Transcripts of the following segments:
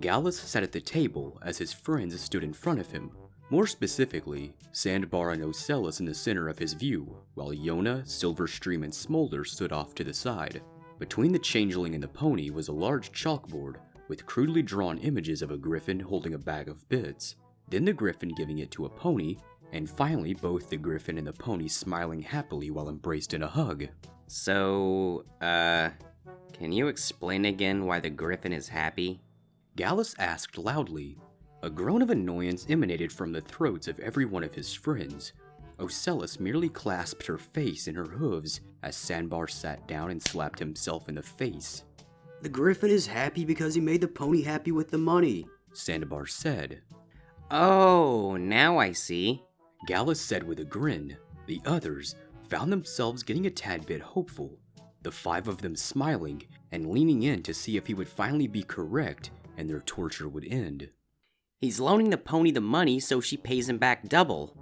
Gallus sat at the table as his friends stood in front of him. More specifically, Sandbar and Ocellus in the center of his view, while Yona, Silverstream, and Smolder stood off to the side. Between the changeling and the pony was a large chalkboard with crudely drawn images of a griffin holding a bag of bits, then the griffin giving it to a pony, and finally both the griffin and the pony smiling happily while embraced in a hug. So, can you explain again why the griffin is happy? Gallus asked loudly. A groan of annoyance emanated from the throats of every one of his friends. Ocellus merely clasped her face in her hooves as Sandbar sat down and slapped himself in the face. The griffin is happy because he made the pony happy with the money, Sandbar said. Oh, now I see, Gallus said with a grin. The others found themselves getting a tad bit hopeful, the 5 of them smiling and leaning in to see if he would finally be correct and their torture would end. He's loaning the pony the money so she pays him back double,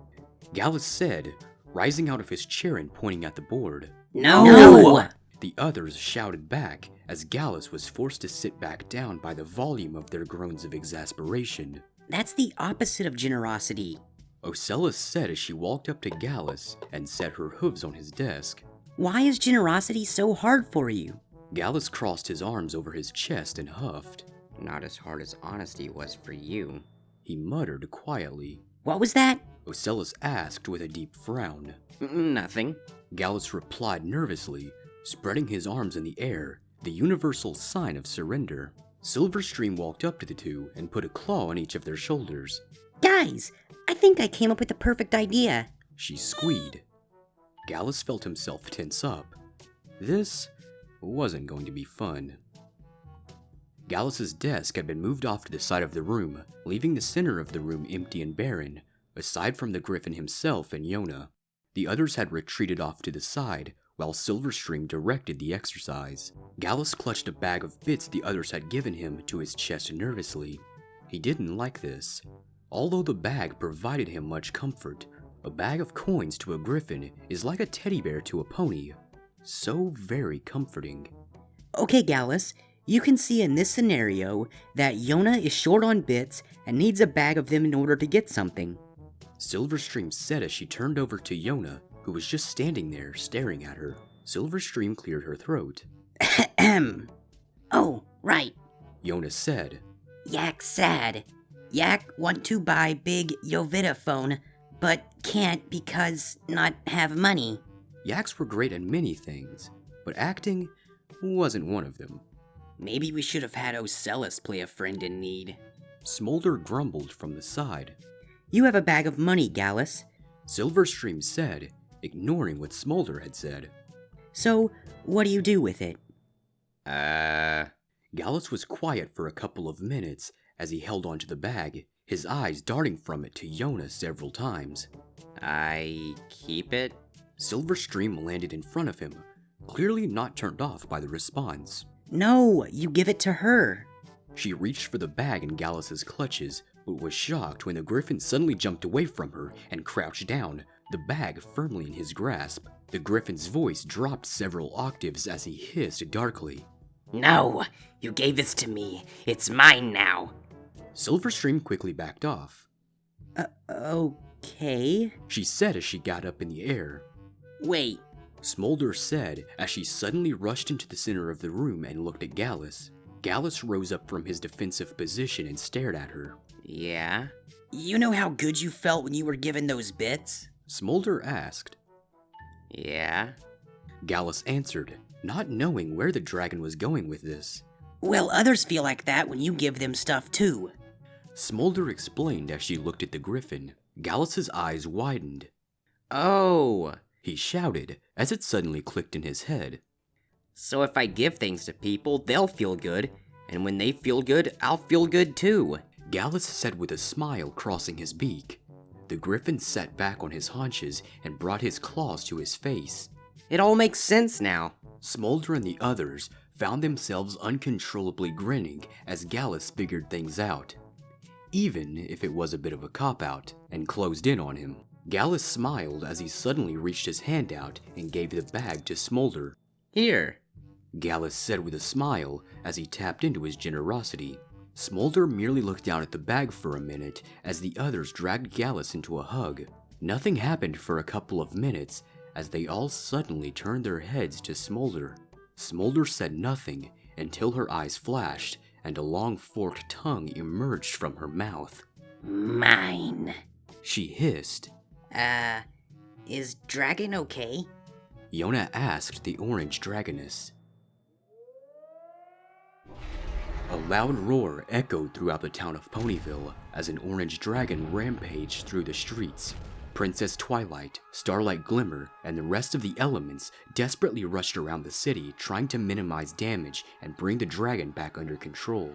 Gallus said, rising out of his chair and pointing at the board. No! The others shouted back as Gallus was forced to sit back down by the volume of their groans of exasperation. That's the opposite of generosity. Ocellus said as she walked up to Gallus and set her hooves on his desk. Why is generosity so hard for you? Gallus crossed his arms over his chest and huffed. Not as hard as honesty was for you, he muttered quietly. What was that? Ocellus asked with a deep frown. Nothing, Gallus replied nervously, spreading his arms in the air, the universal sign of surrender. Silverstream walked up to the two and put a claw on each of their shoulders. Guys, I think I came up with the perfect idea. She squeaked. Gallus felt himself tense up. This wasn't going to be fun. Gallus's desk had been moved off to the side of the room, leaving the center of the room empty and barren, aside from the griffin himself and Yona. The others had retreated off to the side, while Silverstream directed the exercise. Gallus clutched a bag of bits the others had given him to his chest nervously. He didn't like this. Although the bag provided him much comfort, a bag of coins to a griffin is like a teddy bear to a pony. So very comforting. Okay, Gallus, you can see in this scenario that Yona is short on bits and needs a bag of them in order to get something. Silverstream said as she turned over to Yona, who was just standing there staring at her. Silverstream cleared her throat. Ahem. Oh, right. Yona said. Yak sad. Yak want to buy big Yovita phone, but can't because not have money. Yaks were great at many things, but acting wasn't one of them. Maybe we should have had Ocellus play a friend in need. Smolder grumbled from the side. You have a bag of money, Gallus. Silverstream said, ignoring what Smolder had said. So, what do you do with it? Gallus was quiet for a couple of minutes as he held onto the bag, his eyes darting from it to Yona several times. I keep it? Silverstream landed in front of him, clearly not turned off by the response. No, you give it to her. She reached for the bag in Gallus's clutches, but was shocked when the griffin suddenly jumped away from her and crouched down, the bag firmly in his grasp. The griffin's voice dropped several octaves as he hissed darkly. No, you gave this to me. It's mine now. Silverstream quickly backed off. Okay, she said as she got up in the air. Wait. Smolder said as she suddenly rushed into the center of the room and looked at Gallus. Gallus rose up from his defensive position and stared at her. Yeah? You know how good you felt when you were given those bits? Smolder asked. Yeah? Gallus answered, not knowing where the dragon was going with this. Well, others feel like that when you give them stuff too. Smolder explained as she looked at the griffin. Gallus's eyes widened. Oh, he shouted as it suddenly clicked in his head. So if I give things to people, they'll feel good, and when they feel good, I'll feel good too. Gallus said with a smile crossing his beak. The griffin sat back on his haunches and brought his claws to his face. It all makes sense now. Smolder and the others found themselves uncontrollably grinning as Gallus figured things out, even if it was a bit of a cop-out, and closed in on him. Gallus smiled as he suddenly reached his hand out and gave the bag to Smolder. Here, Gallus said with a smile as he tapped into his generosity. Smolder merely looked down at the bag for a minute as the others dragged Gallus into a hug. Nothing happened for a couple of minutes as they all suddenly turned their heads to Smolder. Smolder said nothing until her eyes flashed and a long forked tongue emerged from her mouth. Mine. She hissed. Is Dragon okay? Yona asked the orange dragoness. A loud roar echoed throughout the town of Ponyville as an orange dragon rampaged through the streets. Princess Twilight, Starlight Glimmer, and the rest of the elements desperately rushed around the city trying to minimize damage and bring the dragon back under control.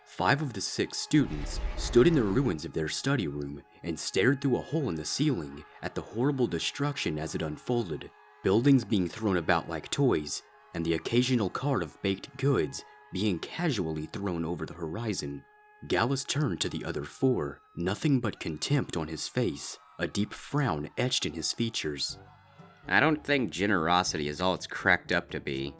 5 of the 6 students stood in the ruins of their study room and stared through a hole in the ceiling at the horrible destruction as it unfolded, buildings being thrown about like toys, and the occasional cart of baked goods being casually thrown over the horizon. Gallus turned to the other 4, nothing but contempt on his face, a deep frown etched in his features. I don't think generosity is all it's cracked up to be.